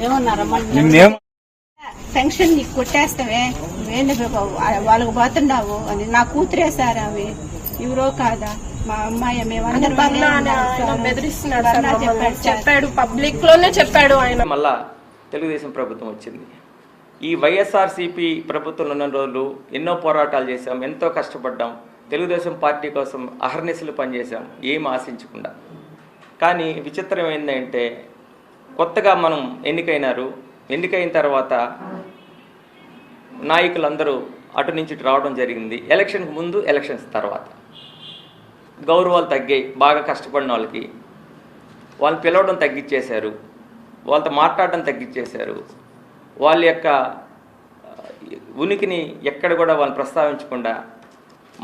ఏమన్నారమ్మా pension నీకు కొట్టేస్తావే వాళ్ళకు పోతున్నావు అని నా కూతురే సార్ అవి ఎవరో కాదా మా అమ్మాయి మేమందరం బెదిరిస్తున్నాడు చెప్పాడు పబ్లిక్ లోనే చెప్పాడు ఆయన. మళ్ళా తెలుగుదేశం ప్రభుత్వం వచ్చింది. ఈ వైఎస్ఆర్సీపీ ప్రభుత్వం ఉన్న రోజులు ఎన్నో పోరాటాలు చేశాం, ఎంతో కష్టపడ్డాం, తెలుగుదేశం పార్టీ కోసం అహర్నిశలు పనిచేశాం ఏం ఆశించకుండా. కానీ విచిత్రం ఏంటంటే కొత్తగా మనం ఎన్నికైన తర్వాత నాయకులందరూ అటు నుంచి రావడం జరిగింది. ఎలక్షన్కి ముందు, ఎలక్షన్స్ తర్వాత గౌరవాలు తగ్గాయి. బాగా కష్టపడిన వాళ్ళని పిలవడం తగ్గించేశారు, వాళ్ళతో మాట్లాడడం తగ్గించేశారు, వాళ్ళ యొక్క ఉనికిని ఎక్కడ కూడా వాళ్ళని ప్రస్తావించకుండా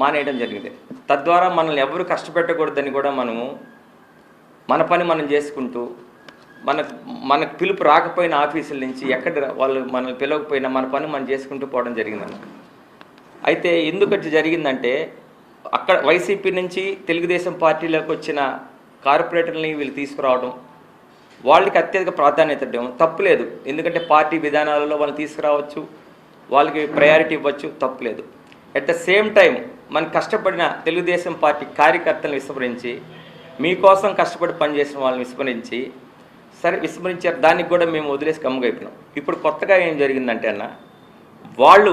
మానేయడం జరిగింది. తద్వారా మనల్ని ఎవరు కష్టపెట్టకూడదని కూడా మన పని మనం చేసుకుంటూ మనకు పిలుపు రాకపోయిన ఆఫీసుల నుంచి ఎక్కడ వాళ్ళు మనల్ని పిలవకపోయినా మన పని మనం చేసుకుంటూ పోవడం జరిగిందన్న. అయితే ఎందుకు జరిగిందంటే అక్కడ వైసీపీ నుంచి తెలుగుదేశం పార్టీలోకి వచ్చిన కార్పొరేటర్లని వీళ్ళు తీసుకురావడం, వాళ్ళకి అత్యధిక ప్రాధాన్యత ఇవ్వడం తప్పులేదు. ఎందుకంటే పార్టీ విధానాలలో వాళ్ళని తీసుకురావచ్చు, వాళ్ళకి ప్రయారిటీ ఇవ్వచ్చు, తప్పులేదు. అట్ ద సేమ్ టైం మనకు కష్టపడిన తెలుగుదేశం పార్టీ కార్యకర్తలను విస్మరించి, మీకోసం కష్టపడి పనిచేసిన వాళ్ళని విస్మరించారు. దానికి కూడా మేము వదిలేసి గమ్ముగైపోయినాం. ఇప్పుడు కొత్తగా ఏం జరిగిందంటే అన్న, వాళ్ళు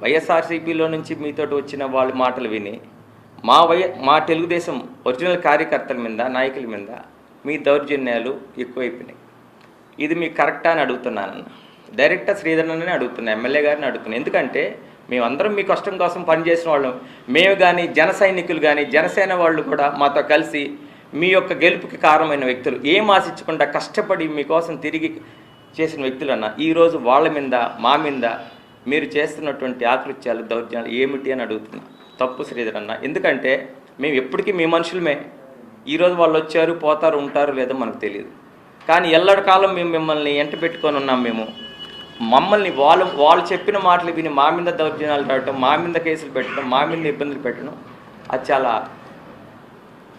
వైఎస్ఆర్సీపీలో నుంచి మీతో వచ్చిన వాళ్ళ మాటలు విని మా తెలుగుదేశం ఒరిజినల్ కార్యకర్తల మీద, నాయకుల మీద మీ దౌర్జన్యాలు ఎక్కువైపోయినాయి. ఇది మీకు కరెక్టా అని అడుగుతున్నానన్న. డైరెక్టర్ శ్రీధరనే అడుగుతున్నా, ఎమ్మెల్యే గారిని అడుగుతున్నాను. ఎందుకంటే మేమందరం మీ కష్టం కోసం పనిచేసిన వాళ్ళం. మేము కానీ, జన సైనికులు కానీ, జనసేన వాళ్ళు కూడా మాతో కలిసి మీ యొక్క గెలుపుకి కారణమైన వ్యక్తులు, ఏం ఆశించకుండా కష్టపడి మీకోసం తిరిగి చేసిన వ్యక్తులన్న. ఈరోజు వాళ్ళ మీద, మా మీద మీరు చేస్తున్నటువంటి ఆకృత్యాలు, దౌర్జన్యాలు ఏమిటి అని అడుగుతున్నా. తప్పు శ్రీధర్ అన్న. ఎందుకంటే మేము ఎప్పటికీ మీ మనుషులమే. ఈరోజు వాళ్ళు వచ్చారు, పోతారు, ఉంటారు లేదో మనకు తెలియదు. కానీ ఎల్లడికాలం మేము మిమ్మల్ని ఎంట పెట్టుకొని ఉన్నాం. మమ్మల్ని వాళ్ళు చెప్పిన మాటలు విని మా మీద దౌర్జన్యాలు రావటం, మా మీద కేసులు పెట్టడం, మా మీద ఇబ్బందులు పెట్టడం, అది చాలా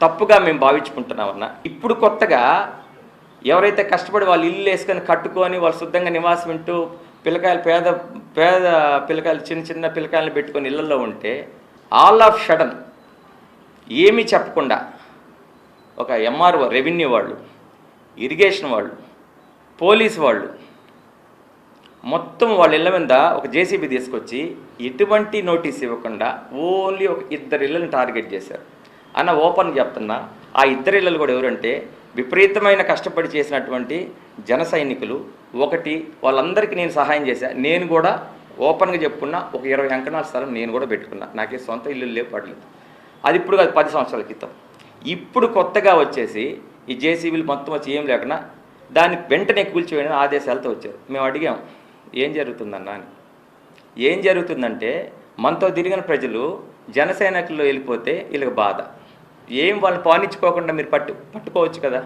తప్పుగా మేము భావించుకుంటున్నామన్నా. ఇప్పుడు కొత్తగా ఎవరైతే కష్టపడి వాళ్ళు ఇల్లు వేసుకొని కట్టుకొని వాళ్ళు శుద్ధంగా నివాసం వింటూ పిల్లకాయలు పేద పిల్లకాయలు చిన్న పిల్లకాయలను పెట్టుకొని ఇళ్లలో ఉంటే ఆల్ ఆఫ్ సడన్ ఏమీ చెప్పకుండా ఒక ఎంఆర్ఓ, రెవెన్యూ వాళ్ళు, ఇరిగేషన్ వాళ్ళు, పోలీసు వాళ్ళు మొత్తం వాళ్ళ ఇళ్ళ మీద ఒక జేసీబీ తీసుకొచ్చి ఎటువంటి నోటీస్ ఇవ్వకుండా ఓన్లీ ఒక 2 ఇళ్ళని టార్గెట్ చేశారు అన్న. ఓపెన్ చెప్తున్నా, ఆ 2 ఇళ్ళు కూడా ఎవరంటే విపరీతమైన కష్టపడి చేసినటువంటి జన సైనికులు. ఒకటి వాళ్ళందరికీ నేను సహాయం చేశాను. నేను కూడా ఓపెన్గా చెప్పుకున్నా, ఒక 20 అంకణాల స్థలం నేను కూడా పెట్టుకున్నా. నాకే సొంత ఇల్లు లేవు, పడలేదు. అది ఇప్పుడు కాదు, 10 సంవత్సరాల క్రితం. ఇప్పుడు కొత్తగా వచ్చేసి ఈ జేసీబీలు మొత్తం వచ్చి ఏం లేకుండా దాన్ని వెంటనే కూల్చివేయని ఆదేశాలతో వచ్చారు. మేము అడిగాం ఏం జరుగుతుందన్నా అని. ఏం జరుగుతుందంటే మనతో తిరిగిన ప్రజలు జనసేనకుల్లో వెళ్ళిపోతే వీళ్ళకి బాధ. ఏం వాళ్ళు పానించుకోకుండా మీరు పట్టుకోవచ్చు కదా.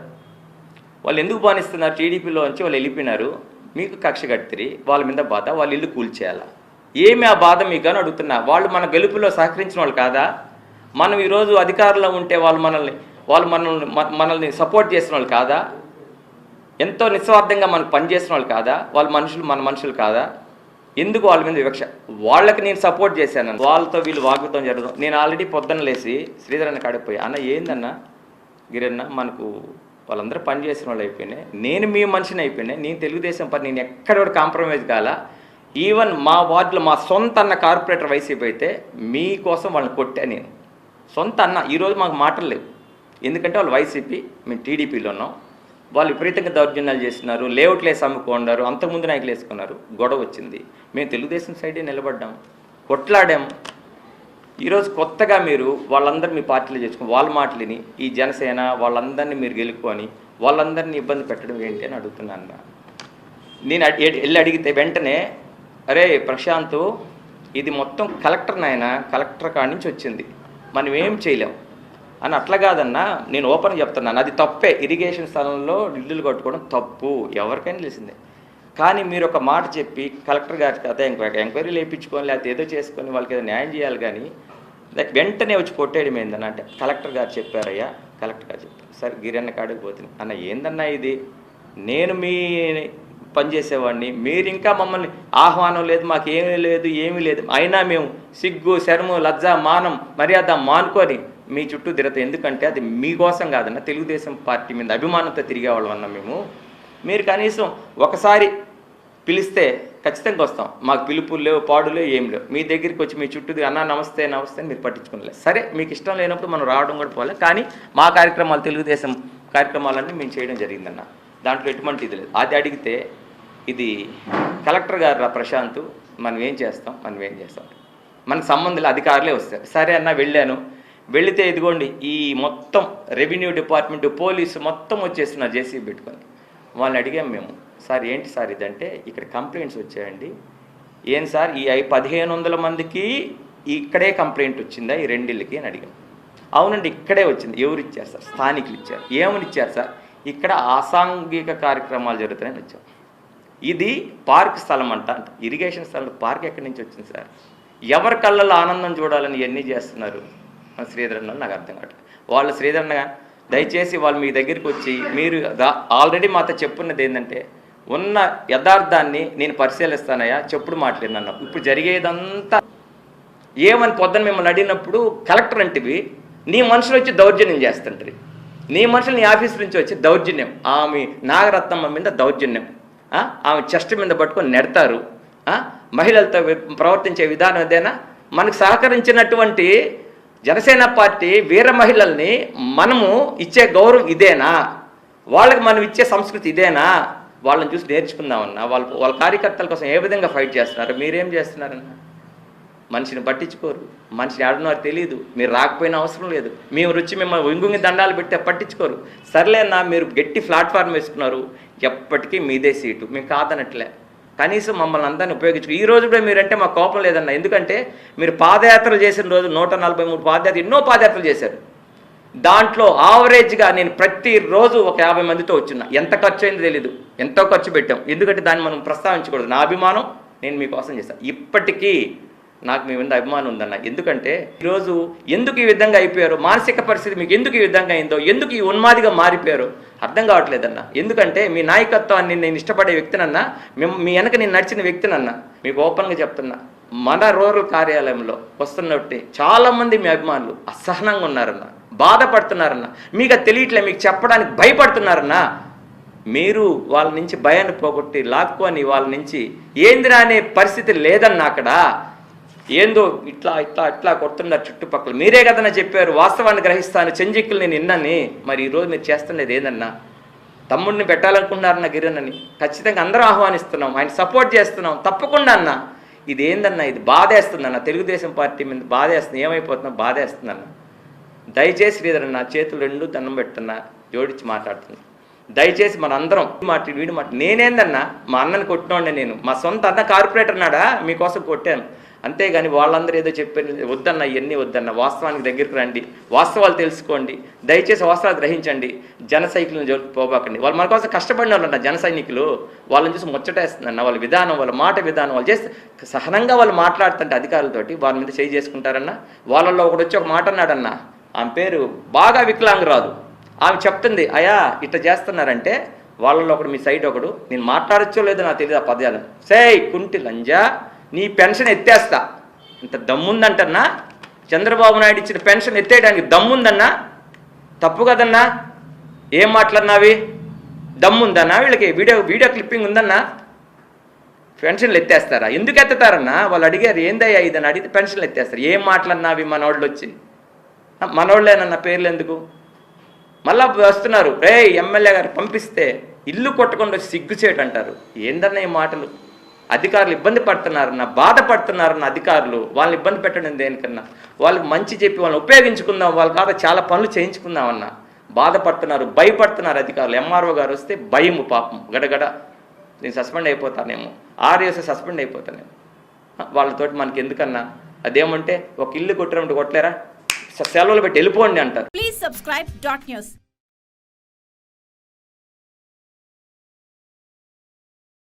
వాళ్ళు ఎందుకు పానిస్తున్నారు? టీడీపీలో నుంచి వాళ్ళు వెళ్ళిపోయినారు, మీకు కక్ష కట్టిరి, వాళ్ళ మీద బాధ, వాళ్ళ ఇల్లు కూల్చేయాలా? ఏమి ఆ బాధ మీకు అని అడుగుతున్నా. వాళ్ళు మన గెలుపులో సహకరించిన వాళ్ళు కాదా? మనం ఈరోజు అధికారంలో ఉంటే వాళ్ళు మనల్ని సపోర్ట్ చేసిన వాళ్ళు కాదా? ఎంతో నిస్వార్థంగా మనకు పనిచేసిన వాళ్ళు కాదా? వాళ్ళ మన మనుషులు కాదా? ఎందుకు వాళ్ళ మీద వివక్ష? వాళ్ళకి నేను సపోర్ట్ చేశాను, వాళ్ళతో వీళ్ళు వాగ్వితం జరగదు. నేను ఆల్రెడీ పొద్దున్న లేచి శ్రీధరన్న కాడిపోయి, అన్న ఏందన్నా గిరన్న, మనకు వాళ్ళందరూ పని చేసిన వాళ్ళు అయిపోయినాయి, నేను మీ మనిషిని అయిపోయినాయి, నేను తెలుగుదేశం పని నేను ఎక్కడ కూడా కాంప్రమైజ్ కాలా. ఈవెన్ మా వార్డులో మా సొంత అన్న కార్పొరేటర్ వైసీపీ అయితే మీకోసం వాళ్ళని కొట్టా నేను. సొంత అన్న ఈరోజు మాకు మాటలు లేవు. ఎందుకంటే వాళ్ళు వైసీపీ, మేము టీడీపీలో ఉన్నాం. వాళ్ళు విపరీతంగా దౌర్జన్యాలు చేస్తున్నారు, లేఅవుట్లు వేసి అమ్ముకున్నారు, అంతకుముందు నాయకులు వేసుకున్నారు, గొడవ వచ్చింది. మేము తెలుగుదేశం సైడే నిలబడ్డాం, కొట్లాడాం. ఈరోజు కొత్తగా మీరు వాళ్ళందరూ మీ పార్టీలో చేసుకుని వాళ్ళ మాటలని ఈ జనసేన వాళ్ళందరినీ మీరు గెలుపుకొని వాళ్ళందరినీ ఇబ్బంది పెట్టడం ఏంటి అని అడుగుతున్నాను. నేను వెళ్ళి అడిగితే వెంటనే, అరే ప్రశాంత్, ఇది మొత్తం కలెక్టర్ నాయన, కలెక్టర్ కాడి నుంచి వచ్చింది, మనం ఏం చేయలేం అని. అట్లా కాదన్నా, నేను ఓపెన్ చెప్తున్నాను, అది తప్పే. ఇరిగేషన్ స్థలంలో ఇల్లులు కట్టుకోవడం తప్పు, ఎవరికైనా తెలిసిందే. కానీ మీరు ఒక మాట చెప్పి కలెక్టర్ గారికి అదే ఎంక్వైరీలు వేయించుకొని లేకపోతే ఏదో చేసుకొని వాళ్ళకి ఏదో న్యాయం చేయాలి. కానీ వెంటనే వచ్చి కొట్టేయడం ఏందన్న అంటే, కలెక్టర్ గారు చెప్పారయ్యా, కలెక్టర్ గారు చెప్పారు. సరే గిరన్న కాడికి పోతుంది అన్న. ఏందన్నా ఇది? నేను పనిచేసేవాడిని. మీరు ఇంకా మమ్మల్ని ఆహ్వానం లేదు, మాకు ఏమీ లేదు అయినా మేము సిగ్గు శరము లజ్జ మానం మర్యాద మానుకొని మీ చుట్టూ తిరుగుతాం. ఎందుకంటే అది మీకోసం కాదన్న, తెలుగుదేశం పార్టీ మీద అభిమానంతో తిరిగేవాళ్ళం అన్న మేము. మీరు కనీసం ఒకసారి పిలిస్తే ఖచ్చితంగా వస్తాం. మాకు పిలుపులు లేవు, పాడు లేవు, ఏం లేవు. మీ దగ్గరికి వచ్చి మీ చుట్టూ అన్నా నమస్తే నమస్తే అని మీరు పట్టించుకోలేదు. సరే, మీకు ఇష్టం లేనప్పుడు మనం రావడం కూడా పోలే. కానీ మా కార్యక్రమాలు, తెలుగుదేశం కార్యక్రమాలన్నీ మేము చేయడం జరిగిందన్న. దాంట్లో ఎటువంటి ఇది లేదు. అది అడిగితే ఇది కలెక్టర్ గారు ప్రశాంత్, మనం ఏం చేస్తాం మనకు సంబంధం లేదు, అధికారులే వస్తారు. సరే అన్న, వెళ్ళాను. వెళితే ఇదిగోండి ఈ మొత్తం రెవెన్యూ డిపార్ట్మెంట్, పోలీసు మొత్తం వచ్చేస్తున్నారు జేసీబీ పెట్టుకొని. వాళ్ళని అడిగాం మేము, సార్ ఏంటి సార్ ఇదంటే, ఇక్కడ కంప్లైంట్స్ వచ్చాయండి. ఏం సార్ ఈ 1500 మందికి ఇక్కడే కంప్లైంట్ వచ్చిందా ఈ రెండిళ్ళకి అని అడిగాం. అవునండి ఇక్కడే వచ్చింది. ఎవరు ఇచ్చారు సార్? స్థానికులు ఇచ్చారు. ఏమని ఇచ్చారు సార్? ఇక్కడ అసాంఘిక కార్యక్రమాలు జరుగుతాయని వచ్చాం. ఇది పార్క్ స్థలం అంట, ఇరిగేషన్ స్థలం. పార్క్ ఎక్కడి నుంచి వచ్చింది సార్? ఎవరి కళ్ళల్లో ఆనందం చూడాలని ఇవన్నీ చేస్తున్నారు శ్రీధర్ అన్న. నాకు అర్థం కావట్లేదు. వాళ్ళు శ్రీధర్ అన్నగా దయచేసి వాళ్ళు మీ దగ్గరికి వచ్చి, మీరు ఆల్రెడీ మాతో చెప్పున్నది ఏంటంటే, ఉన్న యథార్థాన్ని నేను పరిశీలిస్తానయ్యా, చెప్పుడు మాట్లాడినాను. ఇప్పుడు జరిగేదంతా ఏమని పొద్దున మిమ్మల్ని అడిగినప్పుడు కలెక్టర్ అంటివి, నీ మనుషులు వచ్చి దౌర్జన్యం చేస్తుంటారు. నీ మనుషులు నీ ఆఫీస్ నుంచి వచ్చి దౌర్జన్యం, ఆమె నాగరత్నమ్మ మీద దౌర్జన్యం, ఆమె చెస్ట్ మీద పట్టుకొని నెడతారు. మహిళలతో ప్రవర్తించే విధానం ఇదేనా? మనకు సహకరించినటువంటి జనసేన పార్టీ వీర మహిళల్ని మనము ఇచ్చే గౌరవం ఇదేనా? వాళ్ళకి మనం ఇచ్చే సంస్కృతి ఇదేనా? వాళ్ళని చూసి నేర్చుకుందామన్నా. వాళ్ళ కార్యకర్తల కోసం ఏ విధంగా ఫైట్ చేస్తున్నారు, మీరేం చేస్తున్నారన్నా? మనిషిని పట్టించుకోరు, మనిషిని ఆడున్నారు తెలియదు. మీరు రాకపోయినా అవసరం లేదు, మేము రుచి మిమ్మల్ని వింగుంగి దండాలు పెడితే పట్టించుకోరు. సర్లేనా, మీరు గట్టి ప్లాట్ఫామ్ వేసుకున్నారు, ఎప్పటికీ మీదే సీటు, మేము కాదనట్లే. కనీసం మమ్మల్ని అందరినీ ఉపయోగించుకో. ఈ రోజు కూడా మీరంటే మాకు కోపం లేదన్న. ఎందుకంటే మీరు పాదయాత్రలు చేసిన రోజు 143 పాదయాత్ర, ఎన్నో పాదయాత్రలు చేశారు. దాంట్లో ఆవరేజ్గా నేను ప్రతిరోజు ఒక 50 మందితో వచ్చిన్నా. ఎంత ఖర్చు అయిందో తెలీదు, ఎంతో ఖర్చు పెట్టాం. ఎందుకంటే దాన్ని మనం ప్రస్తావించకూడదు. నా అభిమానం నేను మీకోసం చేస్తాను. ఇప్పటికీ నాకు మీ మీద అభిమానం ఉందన్న. ఎందుకంటే ఈరోజు ఎందుకు ఈ విధంగా అయిపోయారు, మానసిక పరిస్థితి మీకు ఎందుకు ఈ విధంగా అయిందో, ఎందుకు ఈ ఉన్మాదిగా మారిపోయారు అర్థం కావట్లేదన్న. ఎందుకంటే మీ నాయకత్వాన్ని నేను ఇష్టపడే వ్యక్తినన్నా, మీ వెనక నేను నడిచిన వ్యక్తినన్నా. మీకు ఓపెన్గా చెప్తున్నా, మన రూరల్ కార్యాలయంలో వస్తున్నట్టు చాలామంది మీ అభిమానులు అసహనంగా ఉన్నారన్న, బాధపడుతున్నారన్న. మీకు అది తెలియట్లే, మీకు చెప్పడానికి భయపడుతున్నారన్నా. మీరు వాళ్ళ నుంచి భయాన్ని పోగొట్టి లాక్కొని వాళ్ళ నుంచి ఏందిరా అనే పరిస్థితి లేదన్న. అక్కడ ఏందో ఇట్లా ఇట్లా ఇట్లా కొడుతున్నారు చుట్టుపక్కల. మీరే కదన్నా చెప్పారు వాస్తవాన్ని గ్రహిస్తాను, చెంజిక్కులు నేను విన్నాని. మరి ఈరోజు మీరు చేస్తున్నది ఏందన్నా? తమ్ముడిని పెట్టాలనుకున్నారన్న గిరణని. ఖచ్చితంగా అందరం ఆహ్వానిస్తున్నాం, ఆయన సపోర్ట్ చేస్తున్నాం తప్పకుండా అన్న. ఇది ఏందన్నా, ఇది బాధేస్తుందన్న. తెలుగుదేశం పార్టీ మీద బాధేస్తుంది. ఏమైపోతున్నా బాధేస్తుందన్న. దయచేసి శ్రీధరన్న చేతులు రెండు దండం పెడుతున్నా, జోడించి మాట్లాడుతున్నా. దయచేసి మన అందరం వీడి మాట. నేనేందన్నా మా అన్నని కొట్టినోండి, నేను మా సొంత అన్న కార్పొరేటర్ నాడా మీకోసం కొట్టాను. అంతేగాని వాళ్ళందరూ ఏదో చెప్పారు వద్దన్న, ఇవన్నీ వద్దన్న. వాస్తవానికి దగ్గరికి రండి, వాస్తవాలు తెలుసుకోండి. దయచేసి వాస్తవాలు గ్రహించండి. జన సైకిల్ని జోలికి పోబాకండి. వాళ్ళు మన కోసం కష్టపడిన వాళ్ళంట జన సైనికులు. వాళ్ళని చూసి ముచ్చటేస్తుందన్న. వాళ్ళ విధానం, వాళ్ళ మాట విధానం, వాళ్ళు చేస్తే సహనంగా వాళ్ళు మాట్లాడుతుంటే అధికారులతోటి వాళ్ళ మీద చేయి చేసుకుంటారన్న. వాళ్ళల్లో ఒకడు వచ్చి ఒక మాట అన్నాడన్న, ఆమె పేరు బాగా వికలాంగురాదు. ఆమె చెప్తుంది, అయ్యా ఇట్లా చేస్తున్నారంటే వాళ్ళలో ఒకడు మీ సైడ్ ఒకడు, నేను మాట్లాడచ్చో లేదో నాకు తెలియదు ఆ పద్యాలను. సేయ్ కుంటి లంజా, నీ పెన్షన్ ఎత్తేస్తా. ఇంత దమ్ముందంటన్నా, చంద్రబాబు నాయుడు ఇచ్చిన పెన్షన్ ఎత్తేయడానికి దమ్ముందన్నా? తప్పు కదన్నా. ఏం మాట్లాడినావి? దమ్ముందన్నా వీళ్ళకి? వీడియో క్లిప్పింగ్ ఉందన్నా? పెన్షన్లు ఎత్తేస్తారా? ఎందుకు ఎత్తుతారన్నా? వాళ్ళు అడిగారు ఏందయ్యా ఇదని. అడిగితే పెన్షన్లు ఎత్తేస్తారు. ఏం మాట్లాడినావి మనోళ్ళు వచ్చి? మనోళ్ళేనన్న పేర్లు ఎందుకు? మళ్ళా వస్తున్నారు, రే ఎమ్మెల్యే గారు పంపిస్తే ఇల్లు కొట్టకుండా సిగ్గుచేటు అంటారు. ఏందన్నా ఈ మాటలు? అధికారులు ఇబ్బంది పడుతున్నారన్న, బాధపడుతున్నారన్న అధికారులు. వాళ్ళని ఇబ్బంది పెట్టడం దేనికన్నా? వాళ్ళకి మంచి చెప్పి వాళ్ళని ఉపయోగించుకుందాం, వాళ్ళ కాదు చాలా పనులు చేయించుకుందామన్న. బాధపడుతున్నారు, భయపడుతున్నారు అధికారులు. ఎంఆర్ఓ గారు వస్తే భయము పాపం, గడగడ నేను సస్పెండ్ అయిపోతానేమో, 6 years సస్పెండ్ అయిపోతానేమో. వాళ్ళతోటి మనకి ఎందుకన్నా? అదేమంటే ఒక ఇల్లు కొట్టినప్పుడు కొట్టలేరా, సెలవులు పెట్టి వెళ్ళిపోండి అంటారు. Please subscribe .news.